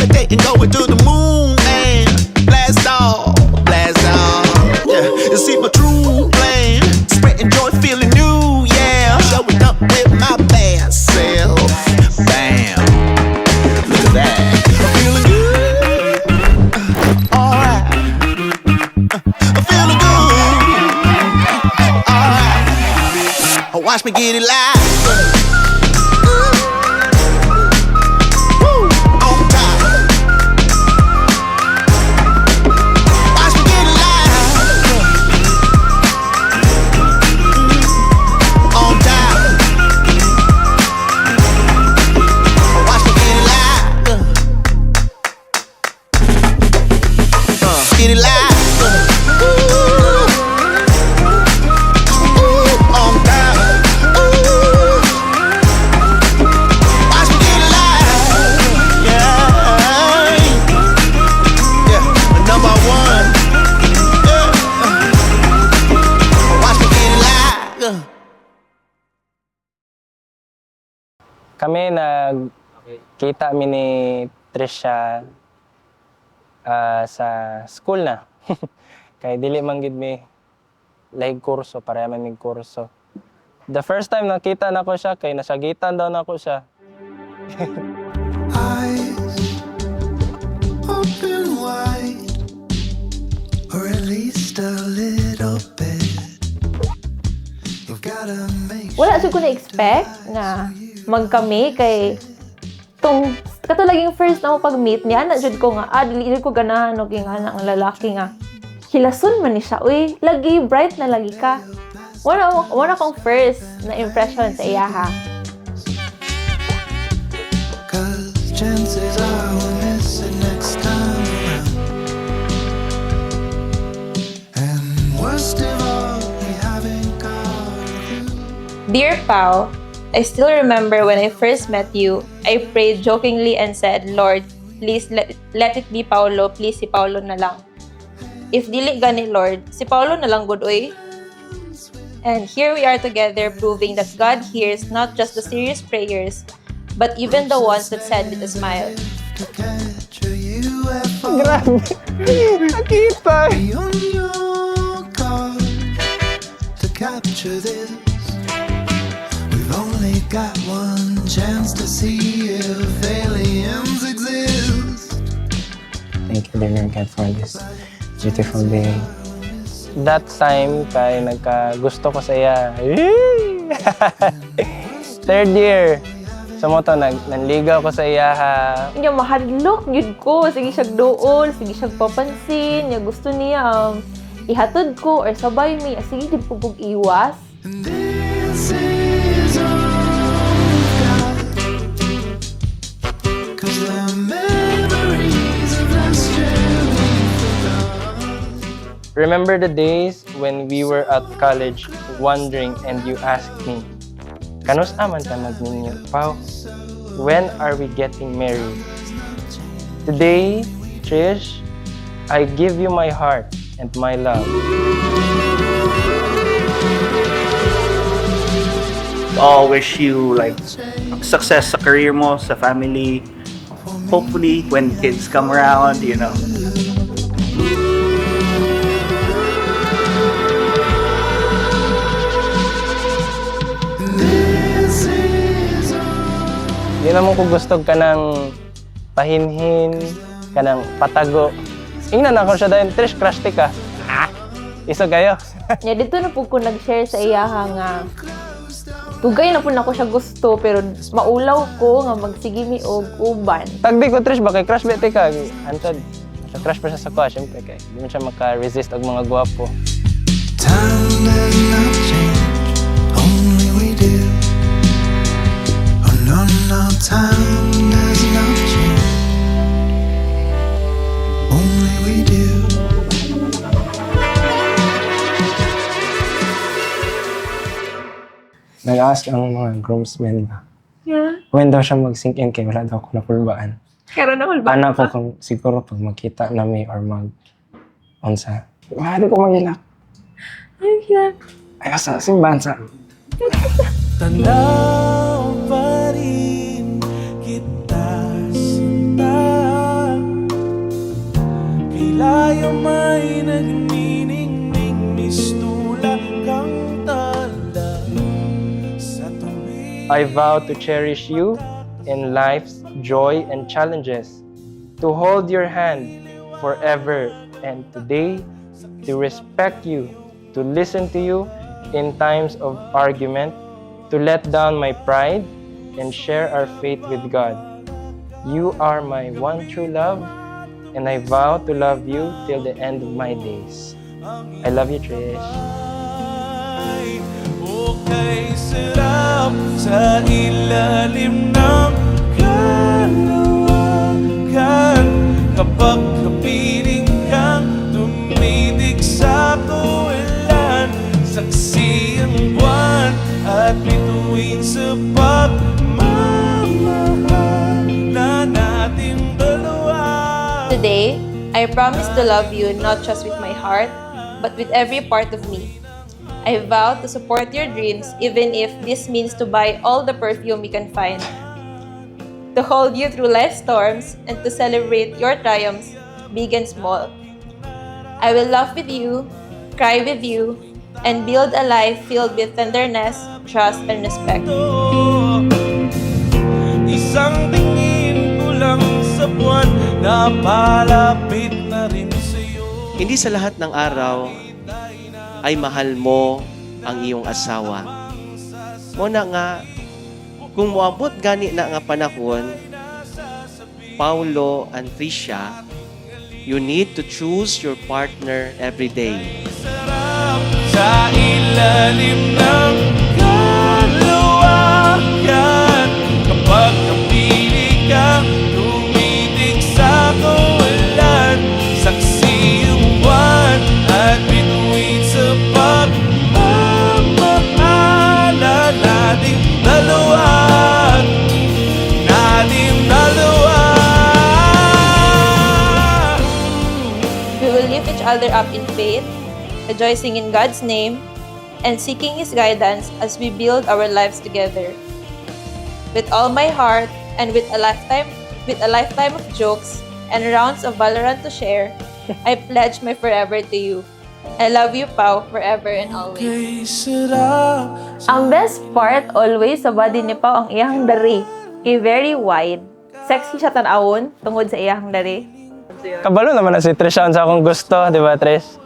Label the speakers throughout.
Speaker 1: levitating, going to the moon, man. Blast off, blast off. Yeah, you see my true plan. Spreading joy, feeling new, yeah. Showing up with my best self. Bam. Look at that. I'm feeling good. Alright. I'm feeling good. Alright. Watch me get it live. Get it live. On time. Watch me get it live. Yeah. Yeah. Number one. Yeah. Watch me get it live.
Speaker 2: Kami nagkita kami ni Trisha sa school na. Kay dili man gid mi like kurso para man mig kurso. The first time nakita nako siya kay nasagitan daw nako siya.
Speaker 3: Eyes open wide, or at least a little bit. You've gotta make
Speaker 4: Wala siya ko na-expect nga magkami kay tong katulaging first na mo pag-meet niya, na jud ko nga, dili ko ganahan og yung anak ng lalaki nga. Hilason man ni siya, uy, lagi, bright na lagi ka. Wala kong first na impression sa iya, ha.
Speaker 3: 'cause chances are we'll miss it next time around. And worst of all, we haven't got a clue.
Speaker 4: Dear Pao, I still remember when I first met you, I prayed jokingly and said, Lord, please let it be Paolo, please si Paolo na lang. If dili gani Lord, si Paolo na lang good uy. And here we are together proving that God hears not just the serious prayers, but even the ones that said with a smile.
Speaker 3: To catch a UFO.
Speaker 2: Grabe. Nakita.
Speaker 3: Be on your guard to capture this. We've only got one chance to see if aliens exist.
Speaker 2: Thank you, dear God, for this beautiful day. That time, kay nagka-gusto ko sa iya. Third year. Sa mo to, nanligaw ko sa iya, ha.
Speaker 4: Niya mahadlok yun ko, sige siya doon, sige siya papansin, niya gusto niya ihatod ko or sabay mi, sige di po iwas.
Speaker 3: And this is all we've got. 'Cause the memories of last year we forgot.
Speaker 2: Remember the days when we were at college wandering and you asked me, "Kanus aman ta magninyo, Pao? When are we getting married?" Today, Trish, I give you my heart and my love.
Speaker 5: I'll wish you like success sa career mo, sa family. Hopefully, when kids come around, you know.
Speaker 2: Di naman ko gusto ka ng pahinhin, ka ng patago. Ingnan ako siya dahil, Trish, crush ka. Isa kayo.
Speaker 4: Niya dito na po ko nag-share sa iya nga tugay na po na ko siya gusto pero maulaw ko nga magsige mi og uban.
Speaker 2: Tagdi ko, Trish, bakay crush bete ka. Antod, sa crush pa siya sa kuha, syempre kay di man siya maka-resist og mga gwapo.
Speaker 3: Time does not change, only we do. Oh no, no, time does not change, only we do.
Speaker 2: Nag-ask ang mga groomsmen na
Speaker 4: Yeah.
Speaker 2: when daw siya mag-sink in kay wala daw ako napulbaan.
Speaker 4: Karon na ba?
Speaker 2: Anak ko kung siguro pag magkita nami or mag-onsa. Mahali ko mag-ilak.
Speaker 4: Ay, yeah.
Speaker 2: Ayaw sa simbahan sa...
Speaker 3: Tanaw pa rin kita sinta. kamay nagniningning mistula kang tala sa tuwing
Speaker 2: I vow to cherish you in life's joy and challenges, to hold your hand forever and today, to respect you, to listen to you in times of argument, to let down my pride and share our faith with God. You are my one true love, and I vow to love you till the end of my days. I love you, Trish.
Speaker 3: ay okay sarap sa ilalim ng kalawakan kapag kapiling kang tumitig sa tuwilan, saksi ang buwan at bituin sa pagmamahal na nating dalawa.
Speaker 4: Today, I promise to love you not just with my heart, but with every part of me. I vow to support your dreams even if this means to buy all the perfume we can find. To hold you through life's storms and to celebrate your triumphs, big and small. I will laugh with you, cry with you, and build a life filled with tenderness, trust, and respect.
Speaker 3: Isang tingin ko lang sa buwan na palapit na rin sa'yo.
Speaker 6: Hindi sa lahat ng araw ay mahal mo ang iyong asawa. Muna nga, kung moabot gani na nga panahon, Paulo and Tricia, you need to choose your partner every day.
Speaker 3: Sarap sa ilalim ng kalawakan kapag napili kang tumitig sa kawalan, saksi ang buwan at bituin sa pagmamahala nating dalawa, nating dalawa.
Speaker 4: We will lift each other up in faith, rejoicing in God's name, and seeking His guidance as we build our lives together. With all my heart and with a lifetime of jokes and rounds of Valorant to share, I pledge my forever to you. I love you, Pao, forever and always.
Speaker 3: Kay sarap
Speaker 4: Ang best part always sa body ni Pao ang iyang dari. Very wide. Sexy siya tanawon tungod sa iyang dari.
Speaker 2: Kabalo naman na si Trish sa akong gusto, di ba, Trish?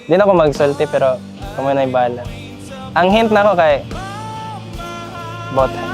Speaker 2: Di na ako magsulti, pero kamo na ibala. Ang hint na ako kay both hands.